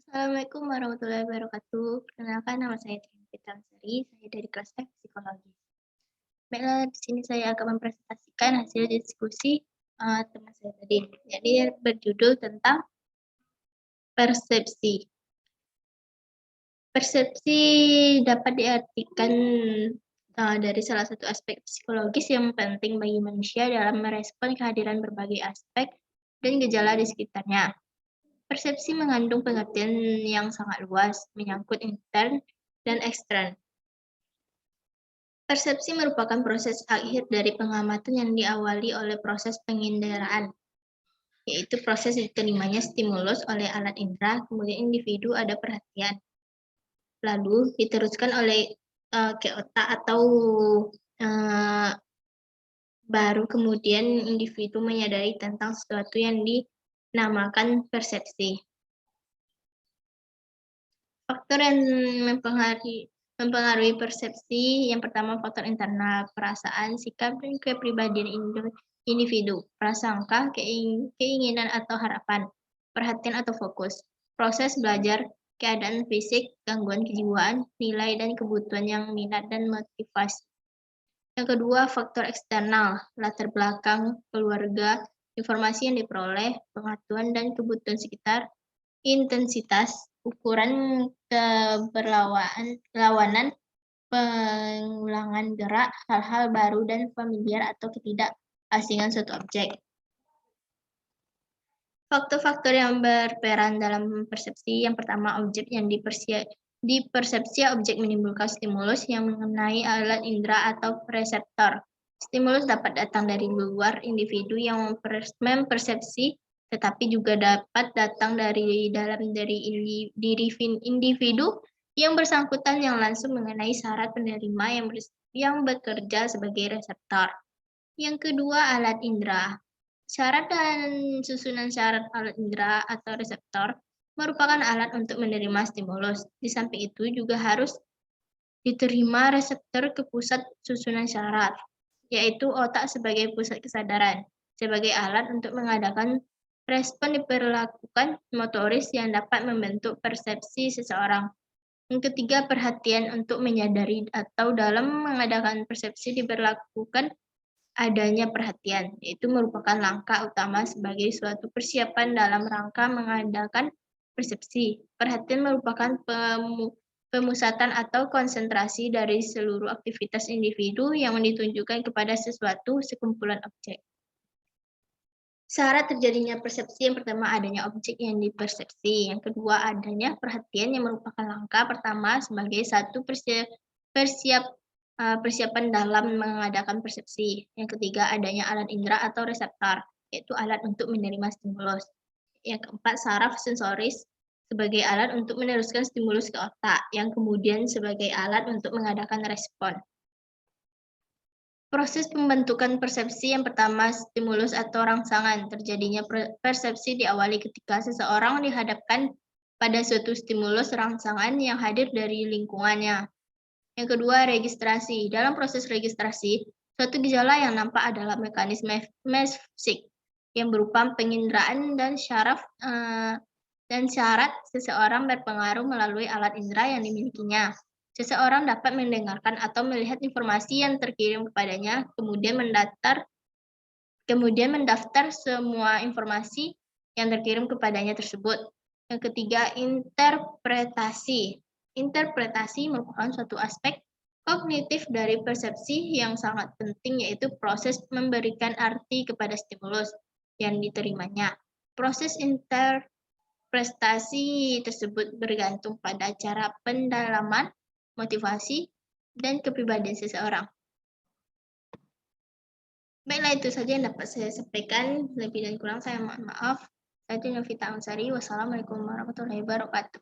Assalamualaikum warahmatullahi wabarakatuh. Perkenalkan nama saya Trian Fitramsari, saya dari kelas F Psikologi. Baiklah, di sini saya akan mempresentasikan hasil diskusi teman saya tadi. Jadi berjudul tentang persepsi. Persepsi dapat diartikan dari salah satu aspek psikologis yang penting bagi manusia dalam merespon kehadiran berbagai aspek dan gejala di sekitarnya. Persepsi mengandung pengertian yang sangat luas, menyangkut intern dan ekstern. Persepsi merupakan proses akhir dari pengamatan yang diawali oleh proses penginderaan, yaitu proses diterimanya stimulus oleh alat indera, kemudian individu ada perhatian, lalu diteruskan oleh ke otak atau uh, baru kemudian individu menyadari tentang sesuatu yang dinamakan persepsi. Faktor yang mempengaruhi persepsi, yang pertama faktor internal, perasaan, sikap, dan kepribadian individu, prasangka, keinginan atau harapan, perhatian atau fokus, proses belajar, keadaan fisik, gangguan kejiwaan, nilai dan kebutuhan yang minat dan motivasi. Yang kedua, faktor eksternal, latar belakang, keluarga, informasi yang diperoleh, pengetahuan dan kebutuhan sekitar, intensitas, ukuran keberlawanan, pengulangan gerak, hal-hal baru dan familiar atau ketidakasingan suatu objek. Faktor-faktor yang berperan dalam persepsi, yang pertama objek yang dipersepsi objek menimbulkan stimulus yang mengenai alat indera atau reseptor. Stimulus dapat datang dari luar individu yang mempersepsi, tetapi juga dapat datang dari dalam diri individu yang bersangkutan yang langsung mengenai syarat penerima yang bekerja sebagai reseptor. Yang kedua, alat indera. Syarat dan susunan syarat alat indera atau reseptor merupakan alat untuk menerima stimulus. Di samping itu juga harus diterima reseptor ke pusat susunan syarat, yaitu otak sebagai pusat kesadaran, sebagai alat untuk mengadakan respon diperlakukan motoris yang dapat membentuk persepsi seseorang. Yang ketiga, perhatian untuk menyadari atau dalam mengadakan persepsi diberlakukan adanya perhatian, yaitu merupakan langkah utama sebagai suatu persiapan dalam rangka mengadakan persepsi. Perhatian merupakan pemusatan atau konsentrasi dari seluruh aktivitas individu yang ditunjukkan kepada sesuatu sekumpulan objek. Syarat terjadinya persepsi, yang pertama adanya objek yang dipersepsi, yang kedua adanya perhatian yang merupakan langkah pertama sebagai satu persiapan dalam mengadakan persepsi. Yang ketiga, adanya alat indera atau reseptor, yaitu alat untuk menerima stimulus. Yang keempat, saraf sensoris sebagai alat untuk meneruskan stimulus ke otak, yang kemudian sebagai alat untuk mengadakan respon. Proses pembentukan persepsi, yang pertama stimulus atau rangsangan. Terjadinya persepsi diawali ketika seseorang dihadapkan pada suatu stimulus rangsangan yang hadir dari lingkungannya. Yang kedua, registrasi. Dalam proses registrasi, suatu gejala yang nampak adalah mekanisme mesfsik yang berupa penginderaan dan syarat seseorang berpengaruh melalui alat indera yang dimilikinya. Seseorang dapat mendengarkan atau melihat informasi yang terkirim kepadanya, kemudian mendaftar semua informasi yang terkirim kepadanya tersebut. Yang ketiga, interpretasi. Interpretasi merupakan suatu aspek kognitif dari persepsi yang sangat penting, yaitu proses memberikan arti kepada stimulus yang diterimanya. Proses interpretasi tersebut bergantung pada cara pendalaman, motivasi, dan kepribadian seseorang. Baiklah, itu saja yang dapat saya sampaikan. Lebih dan kurang saya mohon maaf. Saya Novita Ansari. Wassalamualaikum warahmatullahi wabarakatuh.